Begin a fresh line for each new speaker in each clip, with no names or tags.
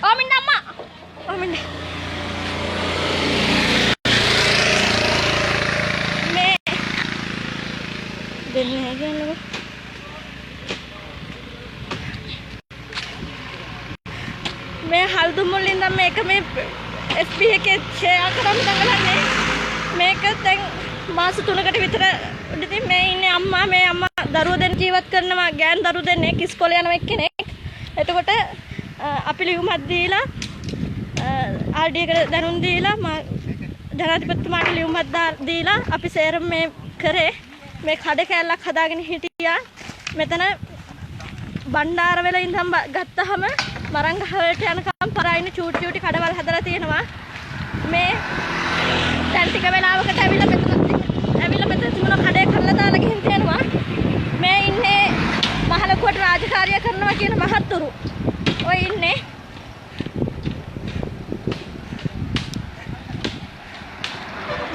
ඕමින්න අම්මා. ඕමින්න. මේ දෙන්නේ කියන්නේ මේ හල්දුම් වලින් ඉඳන් මේක මේ SB එකේ ෂෙයා කරන්න දඟලන්නේ. මේක දැන් මාස 3කට විතර ඉඳන් මේ ඉන්නේ අම්මා දරුවෝ දෙන්න ජීවත් කරනවා ගෑන් දරුවෝ දෙන්නෙක් ඉස්කෝලේ යන එක්කෙනෙක්. එතකොට අපි ලියුමක් දීලා RD එකට දැනුම් දීලා ජනාධිපතිතුමාට ලියුමක් දීලා අපි සේරම මේ කරේ මේ කඩ කැල්ලක් හදාගෙන හිටියා. මෙතන බණ්ඩාරවල ඉඳන් ගත්තාම මරංගහලට යනකම් පරායින චූටි කඩවල් හදලා තියෙනවා. මේ දැන් ටික වෙලාවකට ඇවිල්ලා මෙතන තිබුණ කඩේ කරලා දාලා ගිහින් තියෙනවා. මේ ඉන්නේ මහලකුවට රාජකාරිය කරනවා කියන මහත්තුරු. ඔය ඉන්නේ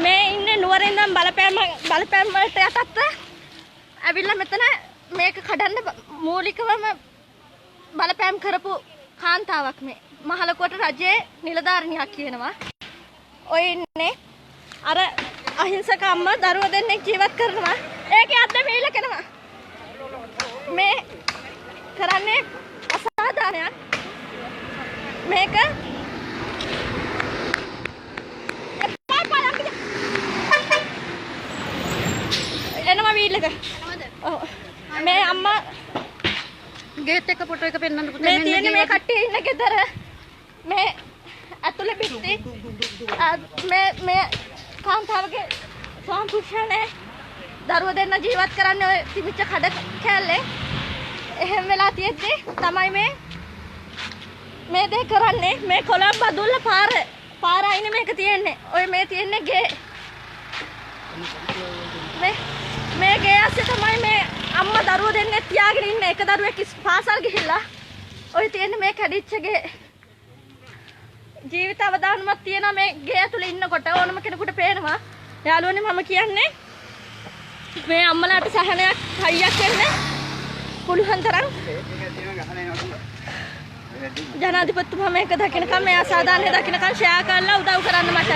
මේ ඉන්නේ නුවරින් ඉඳන් බලපෑම වලට යටත්ව ඇවිල්ලා මෙතන මේක කඩන්න මූලිකවම බලපෑම් කරපු කාන්තාවක් මේ මහලකුවට රජයේ නිලධාරිනියක් කියනවා. ඔය ඉන්නේ අර අහිංසක අම්මා දරුවෝ දෙන්නෙක් ජීවත් කරනවා. ඒකේ අද්ද මේල කරනවා. මේ කරන්නේ අසාධාරණයක්. මේක එනවා වීල් එක. ඔව්. මේ අම්මා ගේට් එක ෆොටෝ එක පෙන්නන්න පුතේ. මේ තියෙන්නේ මේ කට්ටිය ඉන්න ගෙදර. මේ ඇතුලේ පිටි මේ කාන්තාවගේ සම්පූර්ණනේ දරුවෝ දෙන්න ජීවත් කරන්නේ ඔය තිබිච්ච කඩ කැල්ලේ. එහෙම වෙලා තියෙද්දි තමයි මේ දේ කරන්නේ. මේ කොළඹ බදුල්ල පාර අයිනේ මේක තියෙන්නේ. ඔය මේ තියෙන්නේ ගේ. මේ ගේ ඇස්සේ තමයි මේ අම්මා දරුවෝ දෙන්නෙක් තියාගෙන ඉන්නේ. එක දරුවෙක් පාසල් ගිහිල්ලා. ඔය තියෙන්නේ මේ කැඩිච්ච ගේ. ජීවිත අවදානමක් තියෙනවා මේ ගේ ඇතුලේ ඉන්නකොට ඕනම කෙනෙකුට පේනවා. යාළුවනේ මම කියන්නේ මේ අම්මලාට සහනයක් හයියක් වෙන්න පුළුවන් තරම් ජනාධිපතිතුමා මේක දකින්නකම් මේ අසාධාරණ දකින්නකම් ෂෙයා කරලා උදව් කරන්න මට.